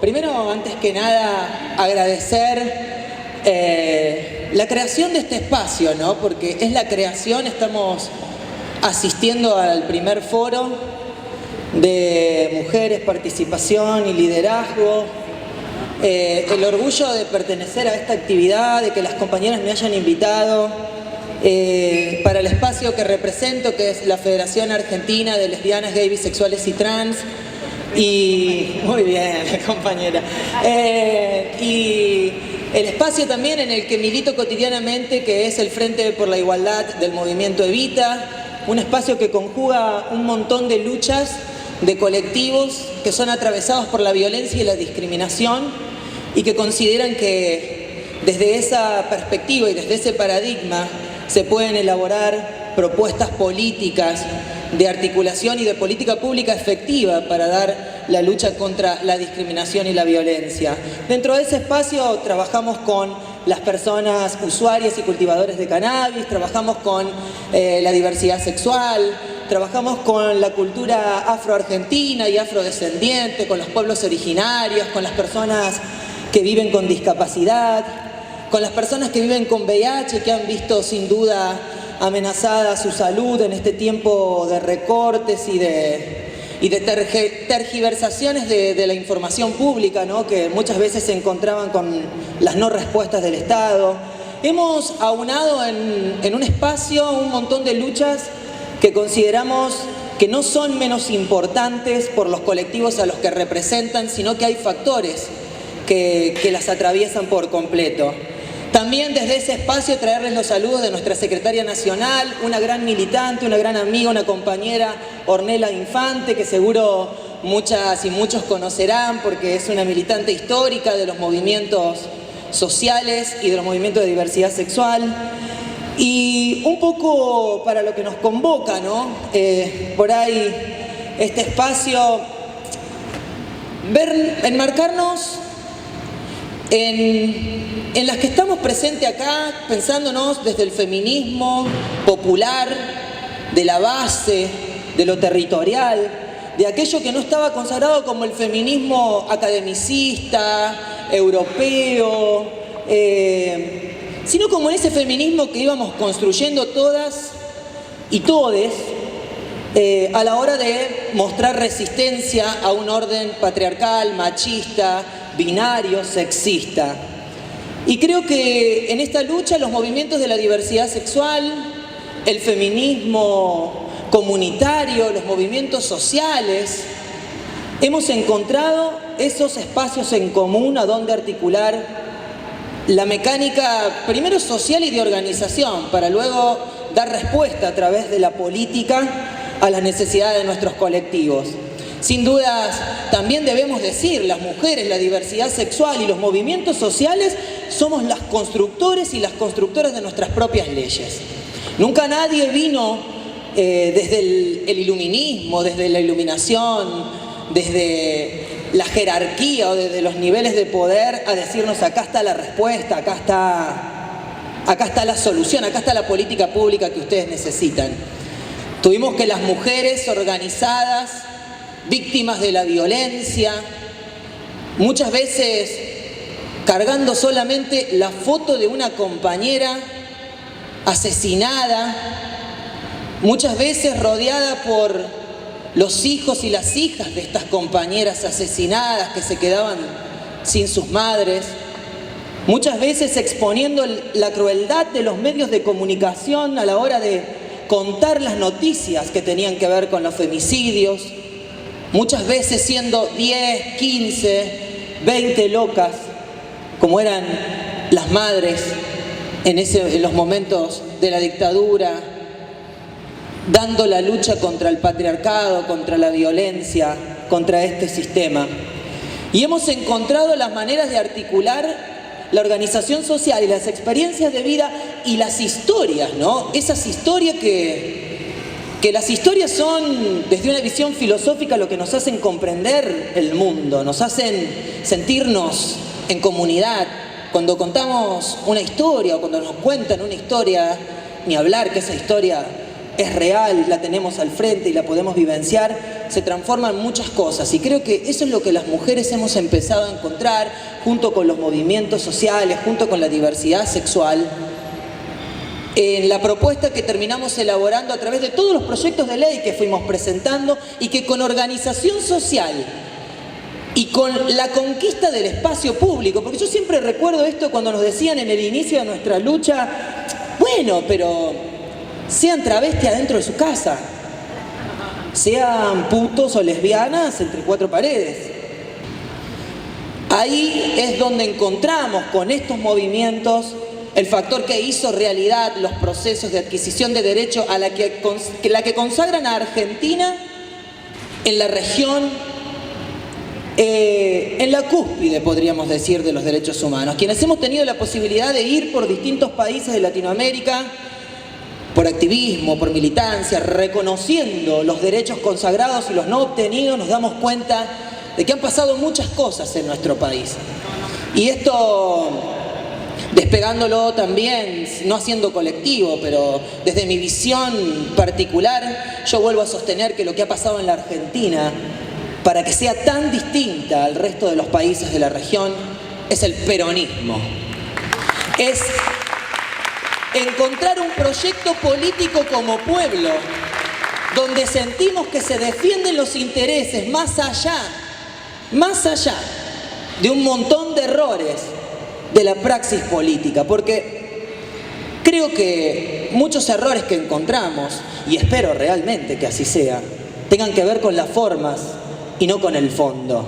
primero, antes que nada, agradecer la creación de este espacio, ¿no? Porque es la creación, estamos asistiendo al primer foro de mujeres, participación y liderazgo. El orgullo de pertenecer a esta actividad, de que las compañeras me hayan invitado, para el espacio que represento, que es la Federación Argentina de Lesbianas, Gays, Bisexuales y Trans. Y muy bien, compañera. Y el espacio también en el que milito cotidianamente, que es el Frente por la Igualdad del Movimiento Evita, un espacio que conjuga un montón de luchas de colectivos que son atravesados por la violencia y la discriminación y que consideran que desde esa perspectiva y desde ese paradigma se pueden elaborar propuestas políticas de articulación y de política pública efectiva para dar la lucha contra la discriminación y la violencia. Dentro de ese espacio trabajamos con las personas usuarias y cultivadores de cannabis, trabajamos con la diversidad sexual, trabajamos con la cultura afroargentina y afrodescendiente, con los pueblos originarios, con las personas que viven con discapacidad, con las personas que viven con VIH, que han visto sin duda amenazada su salud en este tiempo de recortes y de tergiversaciones de la información pública, ¿no? Que muchas veces se encontraban con las no respuestas del Estado. Hemos aunado en un espacio un montón de luchas que consideramos que no son menos importantes por los colectivos a los que representan, sino que hay factores que las atraviesan por completo. También desde ese espacio traerles los saludos de nuestra secretaria nacional, una gran militante, una gran amiga, una compañera, Ornella Infante, que seguro muchas y muchos conocerán porque es una militante histórica de los movimientos sociales y de los movimientos de diversidad sexual. Y un poco para lo que nos convoca, ¿no? Por ahí este espacio, enmarcarnos en las que estamos presentes acá, pensándonos desde el feminismo popular, de la base, de lo territorial, de aquello que no estaba consagrado como el feminismo academicista, europeo, sino como ese feminismo que íbamos construyendo todas y todes a la hora de mostrar resistencia a un orden patriarcal, machista, binario, sexista. Y creo que en esta lucha los movimientos de la diversidad sexual, el feminismo comunitario, los movimientos sociales, hemos encontrado esos espacios en común a donde articular la mecánica, primero social y de organización, para luego dar respuesta a través de la política a las necesidades de nuestros colectivos. Sin dudas, también debemos decir, las mujeres, la diversidad sexual y los movimientos sociales somos las constructores y las constructoras de nuestras propias leyes. Nunca nadie vino desde el iluminismo, desde la iluminación, desde la jerarquía o desde los niveles de poder a decirnos acá está la respuesta, acá está la solución, acá está la política pública que ustedes necesitan. Tuvimos que las mujeres organizadas, víctimas de la violencia, muchas veces cargando solamente la foto de una compañera asesinada, muchas veces rodeada por los hijos y las hijas de estas compañeras asesinadas que se quedaban sin sus madres, muchas veces exponiendo la crueldad de los medios de comunicación a la hora de contar las noticias que tenían que ver con los femicidios, muchas veces siendo 10, 15, 20 locas, como eran las madres en los momentos de la dictadura, dando la lucha contra el patriarcado, contra la violencia, contra este sistema. Y hemos encontrado las maneras de articular la organización social y las experiencias de vida y las historias, ¿no? Esas historias que las historias son, desde una visión filosófica, lo que nos hacen comprender el mundo, nos hacen sentirnos en comunidad. Cuando contamos una historia o cuando nos cuentan una historia, ni hablar que esa historia es real, la tenemos al frente y la podemos vivenciar, se transforman muchas cosas. Y creo que eso es lo que las mujeres hemos empezado a encontrar, junto con los movimientos sociales, junto con la diversidad sexual, en la propuesta que terminamos elaborando a través de todos los proyectos de ley que fuimos presentando y que con organización social y con la conquista del espacio público, porque yo siempre recuerdo esto cuando nos decían en el inicio de nuestra lucha, bueno, pero sean travestis adentro de su casa, sean putos o lesbianas entre cuatro paredes. Ahí es donde encontramos con estos movimientos el factor que hizo realidad los procesos de adquisición de derecho a la que consagran a Argentina en la región, en la cúspide, podríamos decir, de los derechos humanos. Quienes hemos tenido la posibilidad de ir por distintos países de Latinoamérica, por activismo, por militancia, reconociendo los derechos consagrados y los no obtenidos, nos damos cuenta de que han pasado muchas cosas en nuestro país. Y esto, despegándolo también, no haciendo colectivo, pero desde mi visión particular, yo vuelvo a sostener que lo que ha pasado en la Argentina, para que sea tan distinta al resto de los países de la región, es el peronismo. Es encontrar un proyecto político como pueblo, donde sentimos que se defienden los intereses más allá de un montón de errores de la praxis política, porque creo que muchos errores que encontramos, y espero realmente que así sea, tengan que ver con las formas y no con el fondo.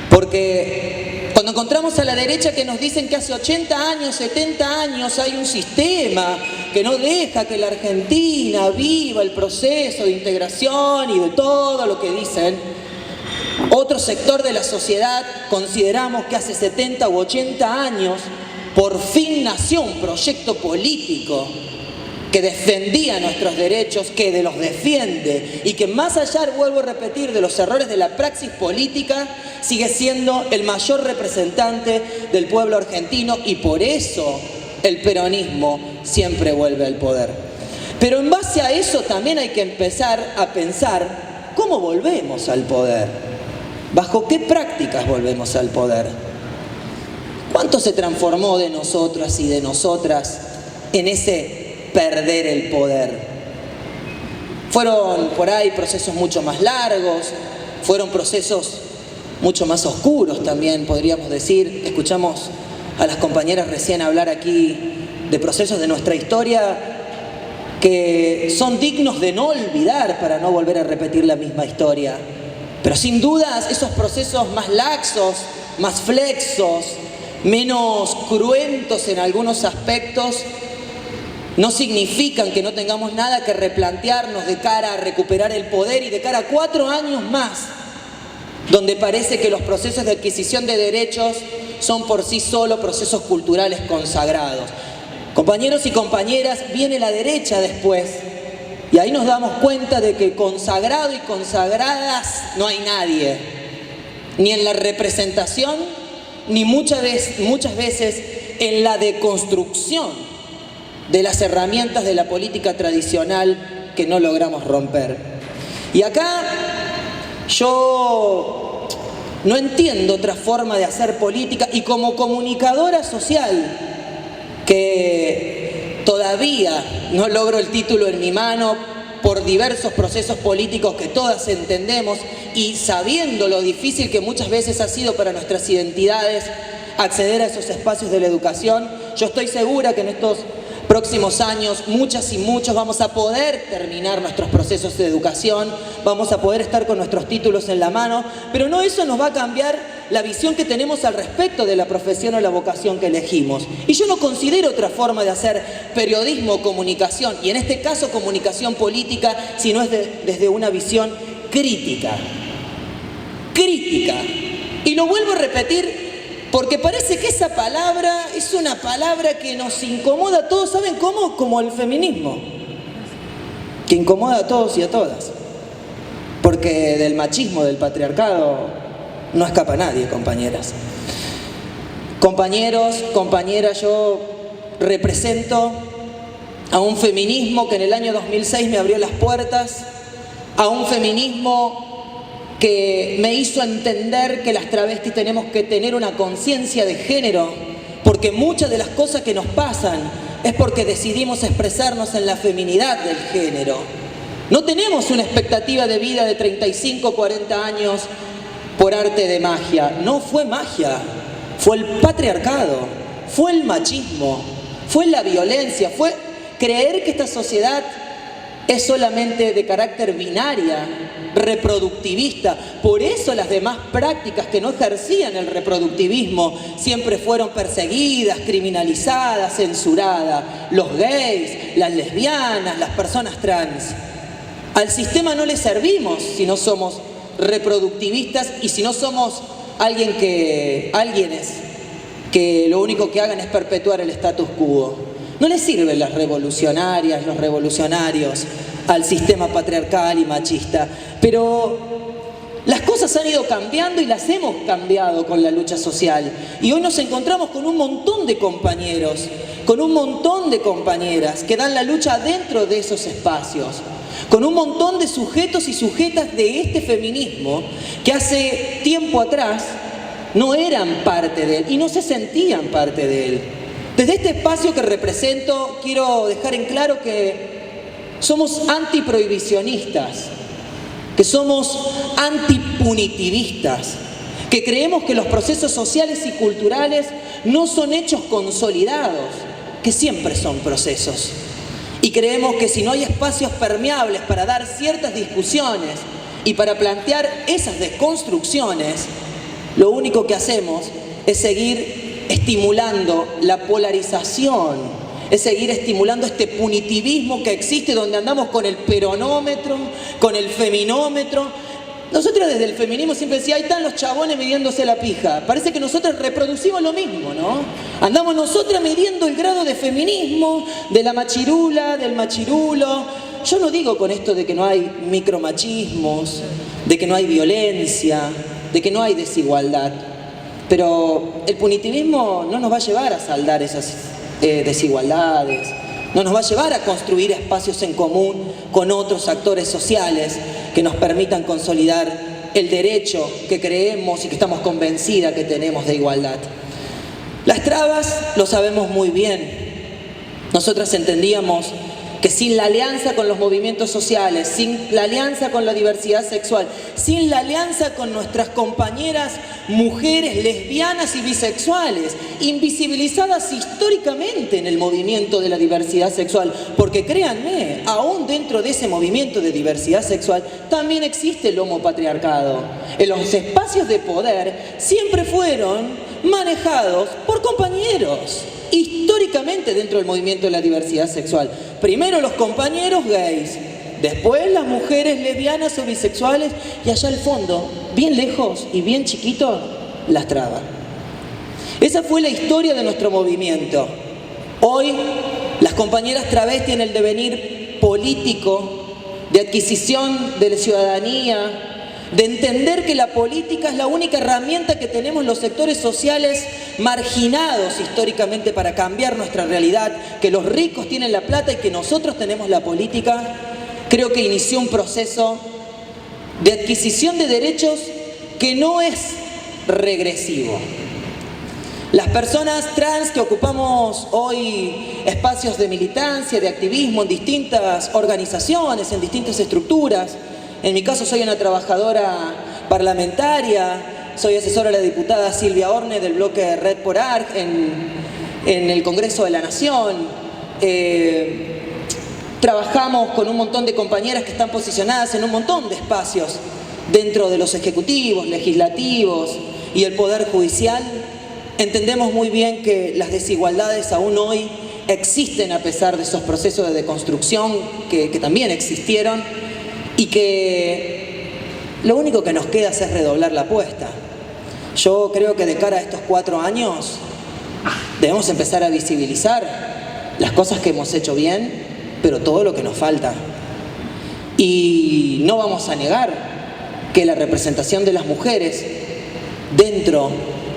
Porque cuando encontramos a la derecha que nos dicen que hace 80 años, 70 años hay un sistema que no deja que la Argentina viva el proceso de integración y de todo lo que dicen, otro sector de la sociedad consideramos que hace 70 u 80 años por fin nació un proyecto político que defendía nuestros derechos, que los defiende y que más allá, vuelvo a repetir, de los errores de la praxis política, sigue siendo el mayor representante del pueblo argentino y por eso el peronismo siempre vuelve al poder. Pero en base a eso también hay que empezar a pensar cómo volvemos al poder, bajo qué prácticas volvemos al poder, cuánto se transformó de nosotras y de nosotras en ese perder el poder. Fueron por ahí procesos mucho más largos, fueron procesos mucho más oscuros también, podríamos decir. Escuchamos a las compañeras recién hablar aquí de procesos de nuestra historia que son dignos de no olvidar para no volver a repetir la misma historia. Pero sin dudas esos procesos más laxos, más flexos, menos cruentos en algunos aspectos, no significan que no tengamos nada que replantearnos de cara a recuperar el poder y de cara a 4 años más, donde parece que los procesos de adquisición de derechos son por sí solo procesos culturales consagrados. Compañeros y compañeras, viene la derecha después, y ahí nos damos cuenta de que consagrado y consagradas no hay nadie, ni en la representación, ni muchas veces en la deconstrucción de las herramientas de la política tradicional que no logramos romper. Y acá yo no entiendo otra forma de hacer política, y como comunicadora social, que todavía no logro el título en mi mano por diversos procesos políticos que todas entendemos, y sabiendo lo difícil que muchas veces ha sido para nuestras identidades acceder a esos espacios de la educación, yo estoy segura que en estos próximos años, muchas y muchos vamos a poder terminar nuestros procesos de educación, vamos a poder estar con nuestros títulos en la mano, pero no eso nos va a cambiar la visión que tenemos al respecto de la profesión o la vocación que elegimos. Y yo no considero otra forma de hacer periodismo o comunicación, y en este caso comunicación política, sino es desde una visión crítica. Crítica. Y lo vuelvo a repetir, porque parece que esa palabra es una palabra que nos incomoda a todos. ¿Saben cómo? Como el feminismo, que incomoda a todos y a todas. Porque del machismo, del patriarcado, no escapa nadie, compañeras. Compañeros, compañeras, yo represento a un feminismo que en el año 2006 me abrió las puertas, a un feminismo que me hizo entender que las travestis tenemos que tener una conciencia de género, porque muchas de las cosas que nos pasan es porque decidimos expresarnos en la feminidad del género. No tenemos una expectativa de vida de 35, 40 años por arte de magia. No fue magia, fue el patriarcado, fue el machismo, fue la violencia, fue creer que esta sociedad es solamente de carácter binaria, reproductivista. Por eso las demás prácticas que no ejercían el reproductivismo siempre fueron perseguidas, criminalizadas, censuradas. Los gays, las lesbianas, las personas trans. Al sistema no le servimos si no somos reproductivistas y si no somos alguienes que lo único que hagan es perpetuar el status quo. No le sirven las revolucionarias, los revolucionarios al sistema patriarcal y machista. Pero las cosas han ido cambiando y las hemos cambiado con la lucha social. Y hoy nos encontramos con un montón de compañeros, con un montón de compañeras que dan la lucha dentro de esos espacios. Con un montón de sujetos y sujetas de este feminismo que hace tiempo atrás no eran parte de él y no se sentían parte de él. Desde este espacio que represento, quiero dejar en claro que somos antiprohibicionistas, que somos antipunitivistas, que creemos que los procesos sociales y culturales no son hechos consolidados, que siempre son procesos. Y creemos que si no hay espacios permeables para dar ciertas discusiones y para plantear esas desconstrucciones, lo único que hacemos es seguir estimulando la polarización, es seguir estimulando este punitivismo que existe donde andamos con el peronómetro, con el feminómetro. Nosotros desde el feminismo siempre decíamos, ahí están los chabones midiéndose la pija. Parece que nosotros reproducimos lo mismo, ¿no? Andamos nosotras midiendo el grado de feminismo, de la machirula, del machirulo. Yo no digo con esto de que no hay micromachismos, de que no hay violencia, de que no hay desigualdad. Pero el punitivismo no nos va a llevar a saldar esas desigualdades, no nos va a llevar a construir espacios en común con otros actores sociales que nos permitan consolidar el derecho que creemos y que estamos convencidas que tenemos de igualdad. Las trabas lo sabemos muy bien. Nosotras entendíamos que sin la alianza con los movimientos sociales, sin la alianza con la diversidad sexual, sin la alianza con nuestras compañeras mujeres lesbianas y bisexuales, invisibilizadas históricamente en el movimiento de la diversidad sexual, porque créanme, aún dentro de ese movimiento de diversidad sexual también existe el homopatriarcado. En los espacios de poder siempre fueron manejados por compañeros, históricamente dentro del movimiento de la diversidad sexual. Primero los compañeros gays, después las mujeres lesbianas o bisexuales y allá al fondo, bien lejos y bien chiquito, las trabas. Esa fue la historia de nuestro movimiento. Hoy las compañeras travestis en el devenir político, de adquisición de la ciudadanía, de entender que la política es la única herramienta que tenemos los sectores sociales marginados históricamente para cambiar nuestra realidad, que los ricos tienen la plata y que nosotros tenemos la política, creo que inició un proceso de adquisición de derechos que no es regresivo. Las personas trans que ocupamos hoy espacios de militancia, de activismo en distintas organizaciones, en distintas estructuras. En mi caso soy una trabajadora parlamentaria, soy asesora de la diputada Silvia Orne del bloque Red por ARC en el Congreso de la Nación. Trabajamos con un montón de compañeras que están posicionadas en un montón de espacios dentro de los ejecutivos, legislativos y el Poder Judicial. Entendemos muy bien que las desigualdades aún hoy existen a pesar de esos procesos de deconstrucción que también existieron y que lo único que nos queda es redoblar la apuesta. Yo creo que de cara a estos 4 años debemos empezar a visibilizar las cosas que hemos hecho bien, pero todo lo que nos falta. Y no vamos a negar que la representación de las mujeres dentro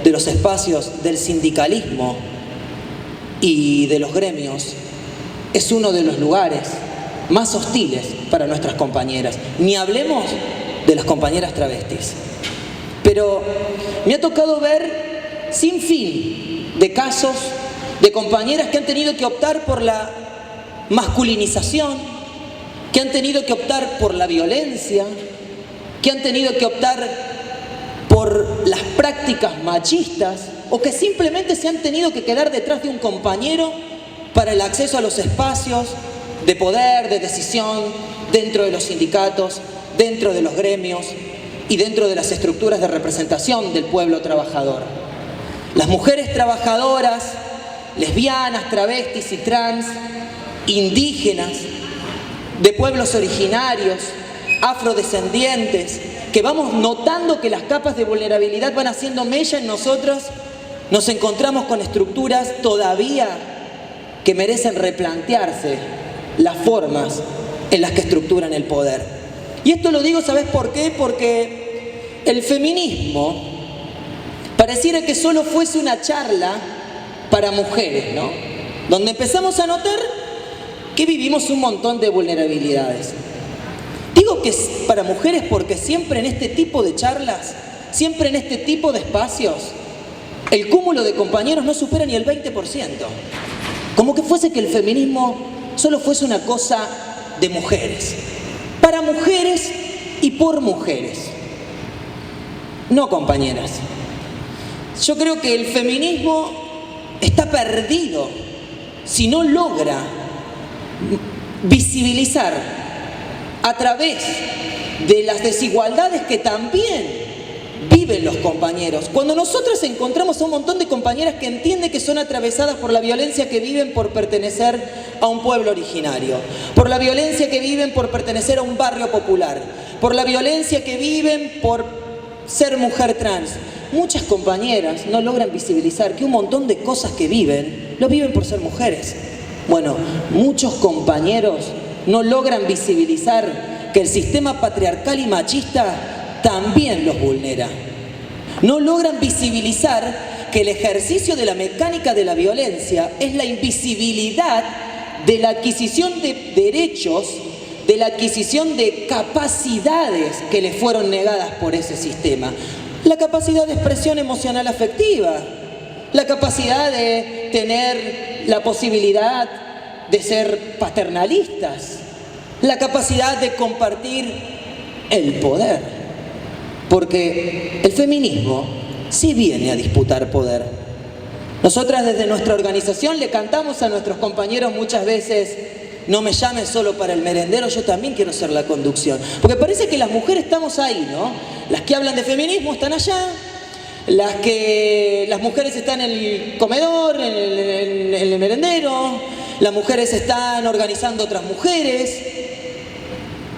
de los espacios del sindicalismo y de los gremios es uno de los lugares más hostiles para nuestras compañeras. Ni hablemos de las compañeras travestis. Pero me ha tocado ver sin fin de casos de compañeras que han tenido que optar por la masculinización, que han tenido que optar por la violencia, que han tenido que optar por las prácticas machistas o que simplemente se han tenido que quedar detrás de un compañero para el acceso a los espacios de poder, de decisión, dentro de los sindicatos, dentro de los gremios y dentro de las estructuras de representación del pueblo trabajador. Las mujeres trabajadoras, lesbianas, travestis y trans, indígenas, de pueblos originarios, afrodescendientes, que vamos notando que las capas de vulnerabilidad van haciendo mella en nosotros, nos encontramos con estructuras todavía que merecen replantearse las formas en las que estructuran el poder. Y esto lo digo, ¿sabes por qué? Porque el feminismo pareciera que solo fuese una charla para mujeres, ¿no? Donde empezamos a notar que vivimos un montón de vulnerabilidades. Digo que es para mujeres porque siempre en este tipo de charlas, siempre en este tipo de espacios, el cúmulo de compañeros no supera ni el 20%. Como que fuese que el feminismo solo fuese una cosa de mujeres. Para mujeres y por mujeres. No, compañeras. Yo creo que el feminismo está perdido si no logra visibilizar a través de las desigualdades que también viven los compañeros. Cuando nosotros encontramos a un montón de compañeras que entienden que son atravesadas por la violencia que viven por pertenecer a un pueblo originario, por la violencia que viven por pertenecer a un barrio popular, por la violencia que viven por ser mujer trans, muchas compañeras no logran visibilizar que un montón de cosas que viven, lo viven por ser mujeres. Bueno, muchos compañeros no logran visibilizar que el sistema patriarcal y machista también los vulnera. No logran visibilizar que el ejercicio de la mecánica de la violencia es la invisibilidad de la adquisición de derechos, de la adquisición de capacidades que les fueron negadas por ese sistema. La capacidad de expresión emocional afectiva, la capacidad de tener la posibilidad de ser paternalistas, la capacidad de compartir el poder. Porque el feminismo sí viene a disputar poder. Nosotras desde nuestra organización le cantamos a nuestros compañeros muchas veces: no me llames solo para el merendero, yo también quiero ser la conducción. Porque parece que las mujeres estamos ahí, ¿no? Las que hablan de feminismo están allá, las mujeres están en el comedor, en el merendero, las mujeres están organizando otras mujeres.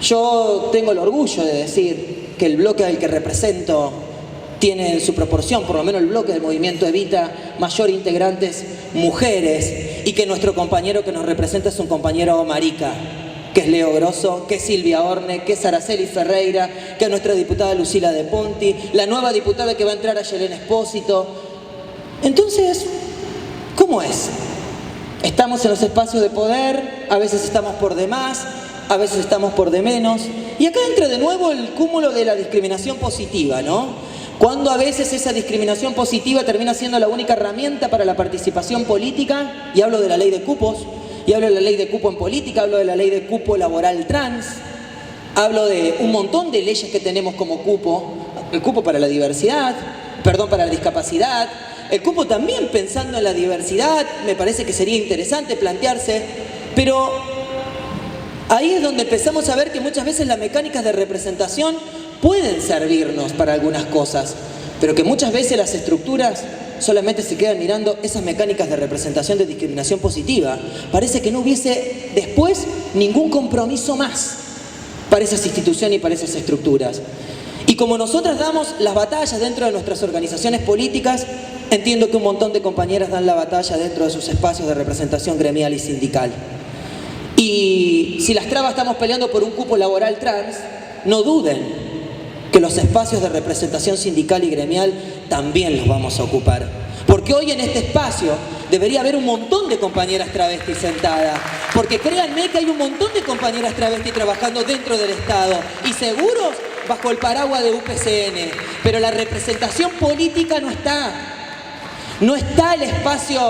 Yo tengo el orgullo de decir que el bloque al que represento tiene en su proporción, por lo menos el bloque del movimiento Evita, mayor integrantes mujeres, y que nuestro compañero que nos representa es un compañero marica, que es Leo Grosso, que es Silvia Orne, que es Araceli Ferreira, que es nuestra diputada Lucila de Ponti, la nueva diputada que va a entrar a Yelena Espósito. Entonces, ¿cómo es? Estamos en los espacios de poder, a veces estamos por de más, a veces estamos por de menos, y acá entra de nuevo el cúmulo de la discriminación positiva, ¿no? Cuando a veces esa discriminación positiva termina siendo la única herramienta para la participación política, y hablo de la ley de cupos, y hablo de la ley de cupo en política, hablo de la ley de cupo laboral trans, hablo de un montón de leyes que tenemos como cupo, el cupo para la diversidad, para la discapacidad, el cupo también pensando en la diversidad, me parece que sería interesante plantearse, pero ahí es donde empezamos a ver que muchas veces las mecánicas de representación pueden servirnos para algunas cosas, pero que muchas veces las estructuras solamente se quedan mirando esas mecánicas de representación de discriminación positiva. Parece que no hubiese después ningún compromiso más para esas instituciones y para esas estructuras. Y como nosotras damos las batallas dentro de nuestras organizaciones políticas, entiendo que un montón de compañeras dan la batalla dentro de sus espacios de representación gremial y sindical. Y si las trabas estamos peleando por un cupo laboral trans, no duden que los espacios de representación sindical y gremial también los vamos a ocupar. Porque hoy en este espacio debería haber un montón de compañeras travestis sentadas. Porque créanme que hay un montón de compañeras travestis trabajando dentro del Estado y seguros bajo el paraguas de UPCN, pero la representación política no está. No está el espacio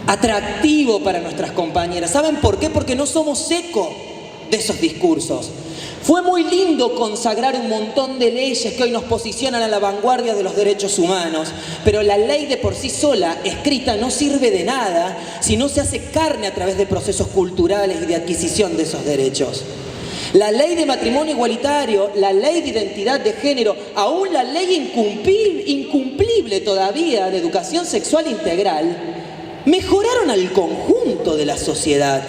atractivo para nuestras compañeras. ¿Saben por qué? Porque no somos eco de esos discursos. Fue muy lindo consagrar un montón de leyes que hoy nos posicionan a la vanguardia de los derechos humanos, pero la ley de por sí sola, escrita, no sirve de nada si no se hace carne a través de procesos culturales y de adquisición de esos derechos. La ley de matrimonio igualitario, la ley de identidad de género, aún la ley incumplible todavía de educación sexual integral, mejoraron al conjunto de la sociedad.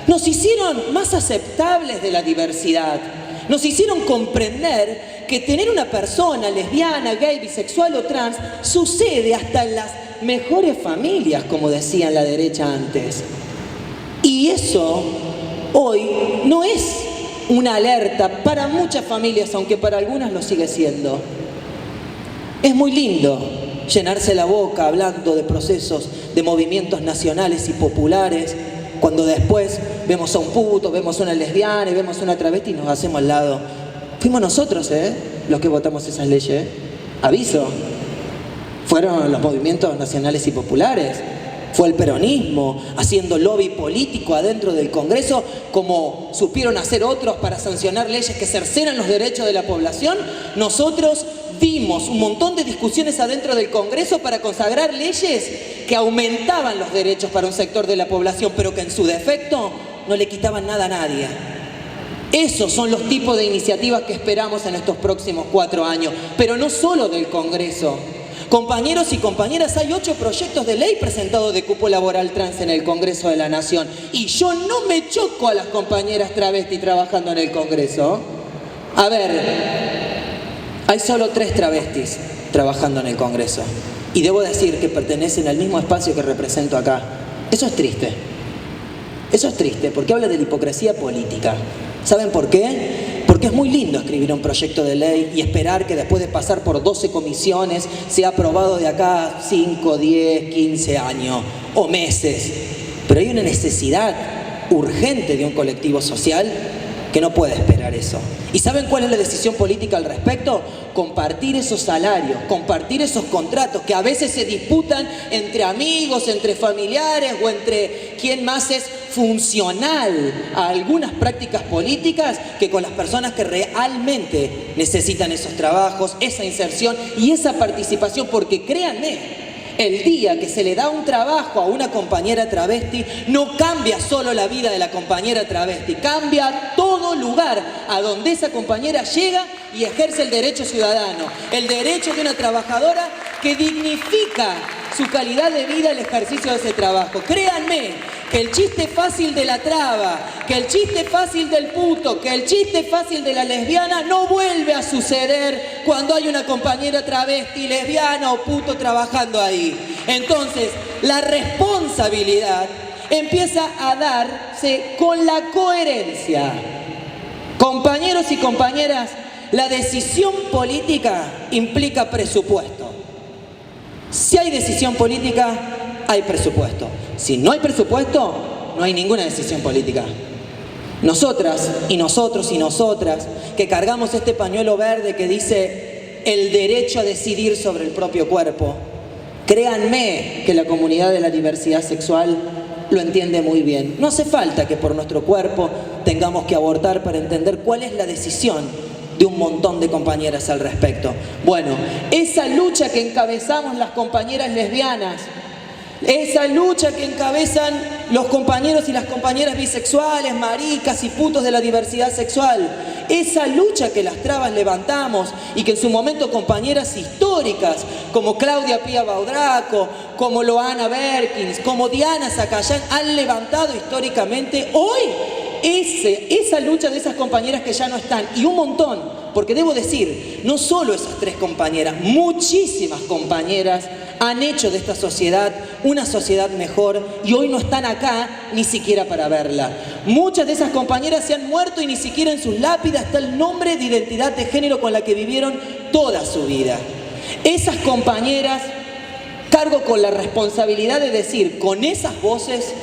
Nos hicieron más aceptables de la diversidad. Nos hicieron comprender que tener una persona lesbiana, gay, bisexual o trans sucede hasta en las mejores familias, como decía la derecha antes. Y eso hoy no es una alerta para muchas familias, aunque para algunas lo sigue siendo. Es muy lindo llenarse la boca hablando de procesos, de movimientos nacionales y populares, cuando después vemos a un puto, vemos a una lesbiana y vemos a una travesti y nos hacemos al lado. Fuimos nosotros, los que votamos esas leyes. Aviso. Fueron los movimientos nacionales y populares. Fue el peronismo haciendo lobby político adentro del Congreso, como supieron hacer otros para sancionar leyes que cercenan los derechos de la población. Nosotros dimos un montón de discusiones adentro del Congreso para consagrar leyes que aumentaban los derechos para un sector de la población, pero que en su defecto no le quitaban nada a nadie. Esos son los tipos de iniciativas que esperamos en estos próximos 4 años, pero no solo del Congreso. Compañeros y compañeras, hay 8 proyectos de ley presentados de cupo laboral trans en el Congreso de la Nación. Y yo no me choco a las compañeras travestis trabajando en el Congreso. A ver, hay solo 3 travestis trabajando en el Congreso. Y debo decir que pertenecen al mismo espacio que represento acá. Eso es triste. Eso es triste, porque habla de la hipocresía política. ¿Saben por qué? Porque es muy lindo escribir un proyecto de ley y esperar que después de pasar por 12 comisiones sea aprobado de acá a 5, 10, 15 años o meses. Pero hay una necesidad urgente de un colectivo social que no puede esperar eso. ¿Y saben cuál es la decisión política al respecto? Compartir esos salarios, compartir esos contratos que a veces se disputan entre amigos, entre familiares o entre quién más es funcional a algunas prácticas políticas que con las personas que realmente necesitan esos trabajos, esa inserción y esa participación, porque créanme, el día que se le da un trabajo a una compañera travesti, no cambia solo la vida de la compañera travesti, cambia todo lugar a donde esa compañera llega y ejerce el derecho ciudadano, el derecho de una trabajadora que dignifica su calidad de vida al ejercicio de ese trabajo. Créanme que el chiste fácil de la traba, que el chiste fácil del puto, que el chiste fácil de la lesbiana no vuelve a suceder cuando hay una compañera travesti, lesbiana o puto trabajando ahí. Entonces, la responsabilidad empieza a darse con la coherencia. Compañeros y compañeras, la decisión política implica presupuesto. Si hay decisión política, hay presupuesto. Si no hay presupuesto, no hay ninguna decisión política. Nosotras y nosotros y nosotras que cargamos este pañuelo verde que dice el derecho a decidir sobre el propio cuerpo, créanme que la comunidad de la diversidad sexual lo entiende muy bien. No hace falta que por nuestro cuerpo tengamos que abortar para entender cuál es la decisión de un montón de compañeras al respecto. Bueno, esa lucha que encabezamos las compañeras lesbianas, esa lucha que encabezan los compañeros y las compañeras bisexuales, maricas y putos de la diversidad sexual, esa lucha que las trabas levantamos y que en su momento compañeras históricas como Claudia Pía Baudraco, como Loana Berkins, como Diana Zacayán han levantado históricamente, hoy esa lucha de esas compañeras que ya no están, y un montón, porque debo decir, no solo esas 3 compañeras, muchísimas compañeras han hecho de esta sociedad una sociedad mejor y hoy no están acá ni siquiera para verla. Muchas de esas compañeras se han muerto y ni siquiera en sus lápidas está el nombre de identidad de género con la que vivieron toda su vida. Esas compañeras cargo con la responsabilidad de decir con esas voces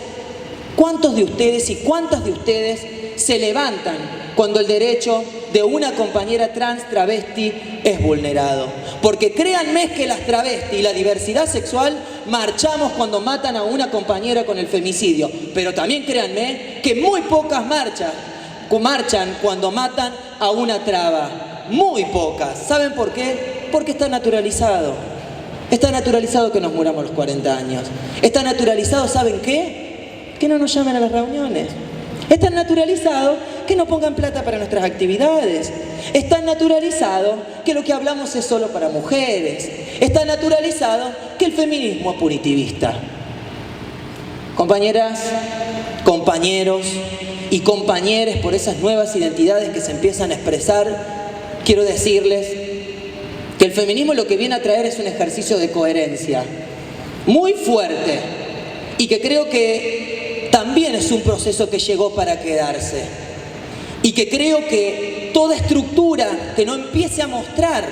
¿Cuántos de ustedes y cuántas de ustedes se levantan cuando el derecho de una compañera trans travesti es vulnerado? Porque créanme que las travestis y la diversidad sexual marchamos cuando matan a una compañera con el femicidio, pero también créanme que muy pocas marchan cuando matan a una traba. Muy pocas. ¿Saben por qué? Porque está naturalizado. Está naturalizado que nos muramos a los 40 años. Está naturalizado, ¿saben qué? Que no nos llamen a las reuniones. Está naturalizado que no pongan plata para nuestras actividades. Está naturalizado que lo que hablamos es solo para mujeres. Está naturalizado que el feminismo es punitivista. Compañeras, compañeros y compañeres, por esas nuevas identidades que se empiezan a expresar, quiero decirles que el feminismo lo que viene a traer es un ejercicio de coherencia muy fuerte y que creo que también es un proceso que llegó para quedarse. Y que creo que toda estructura que no empiece a mostrar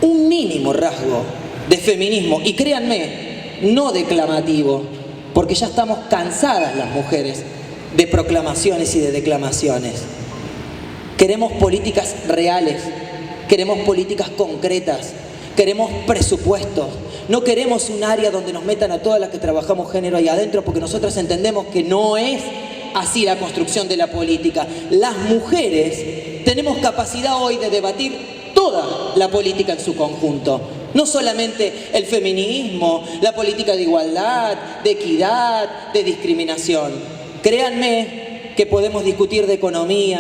un mínimo rasgo de feminismo, y créanme, no declamativo, porque ya estamos cansadas las mujeres de proclamaciones y de declamaciones. Queremos políticas reales, queremos políticas concretas, queremos presupuestos. No queremos un área donde nos metan a todas las que trabajamos género ahí adentro, porque nosotras entendemos que no es así la construcción de la política. Las mujeres tenemos capacidad hoy de debatir toda la política en su conjunto. No solamente el feminismo, la política de igualdad, de equidad, de discriminación. Créanme que podemos discutir de economía,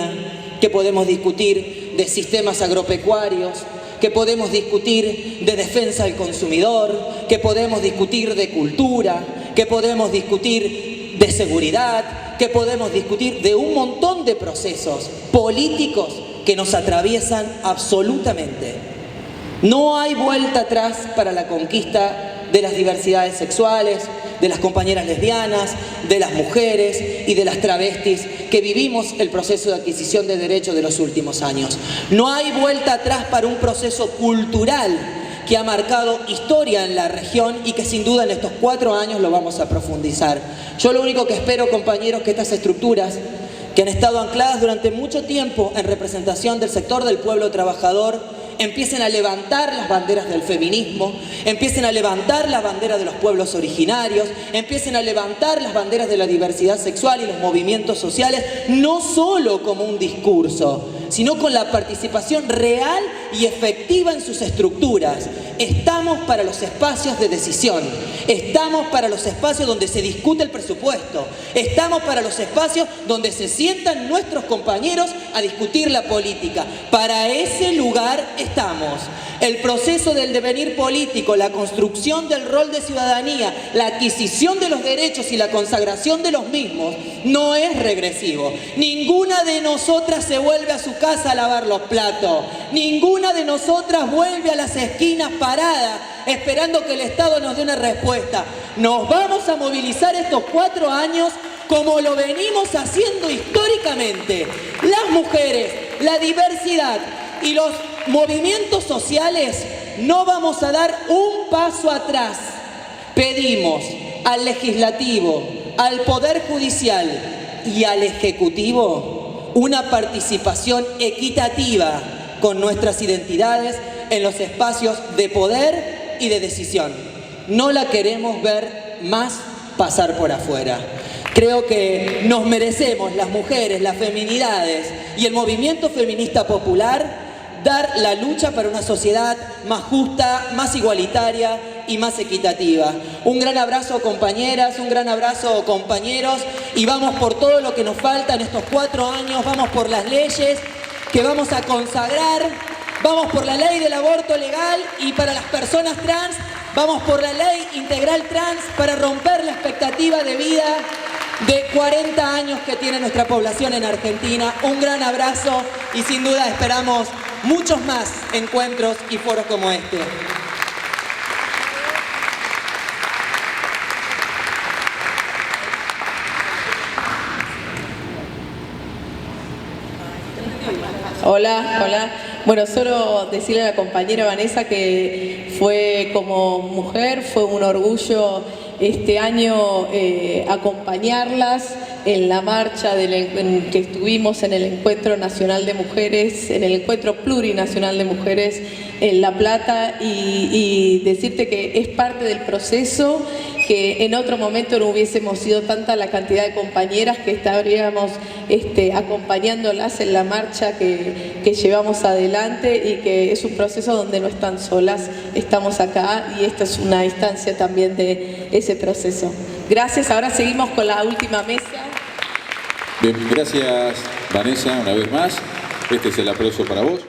que podemos discutir de sistemas agropecuarios, que podemos discutir de defensa del consumidor, que podemos discutir de cultura, que podemos discutir de seguridad, que podemos discutir de un montón de procesos políticos que nos atraviesan absolutamente. No hay vuelta atrás para la conquista de las diversidades sexuales, de las compañeras lesbianas, de las mujeres y de las travestis que vivimos el proceso de adquisición de derechos de los últimos años. No hay vuelta atrás para un proceso cultural que ha marcado historia en la región y que sin duda en estos 4 años lo vamos a profundizar. Yo lo único que espero, compañeros, que estas estructuras que han estado ancladas durante mucho tiempo en representación del sector del pueblo trabajador empiecen a levantar las banderas del feminismo, empiecen a levantar las banderas de los pueblos originarios, empiecen a levantar las banderas de la diversidad sexual y los movimientos sociales, no solo como un discurso, sino con la participación real y efectiva en sus estructuras. Estamos para los espacios de decisión, estamos para los espacios donde se discute el presupuesto, estamos para los espacios donde se sientan nuestros compañeros a discutir la política. Para ese lugar estamos. El proceso del devenir político, la construcción del rol de ciudadanía, la adquisición de los derechos y la consagración de los mismos no es regresivo. Ninguna de nosotras se vuelve a su casa a lavar los platos. Ninguna de nosotras vuelve a las esquinas parada esperando que el Estado nos dé una respuesta. Nos vamos a movilizar estos 4 años como lo venimos haciendo históricamente. Las mujeres, la diversidad y los movimientos sociales no vamos a dar un paso atrás. Pedimos al legislativo, al poder judicial y al ejecutivo una participación equitativa con nuestras identidades en los espacios de poder y de decisión. No la queremos ver más pasar por afuera. Creo que nos merecemos, las mujeres, las feminidades y el movimiento feminista popular, dar la lucha para una sociedad más justa, más igualitaria y más equitativa. Un gran abrazo, compañeras, un gran abrazo, compañeros, y vamos por todo lo que nos falta en estos 4 años, vamos por las leyes que vamos a consagrar, vamos por la ley del aborto legal y para las personas trans, vamos por la ley integral trans para romper la expectativa de vida de 40 años que tiene nuestra población en Argentina. Un gran abrazo y sin duda esperamos muchos más encuentros y foros como este. Hola, hola. Bueno, solo decirle a la compañera Vanessa que fue como mujer, fue un orgullo este año acompañarlas en la marcha en que estuvimos en el Encuentro Nacional de Mujeres, en el Encuentro Plurinacional de Mujeres en La Plata, y decirte que es parte del proceso, que en otro momento no hubiésemos sido tanta la cantidad de compañeras que estaríamos acompañándolas en la marcha que llevamos adelante, y que es un proceso donde no están solas, estamos acá, y esta es una instancia también de ese proceso. Gracias, ahora seguimos con la última mesa. Bien, gracias Vanessa una vez más. Este es el aplauso para vos.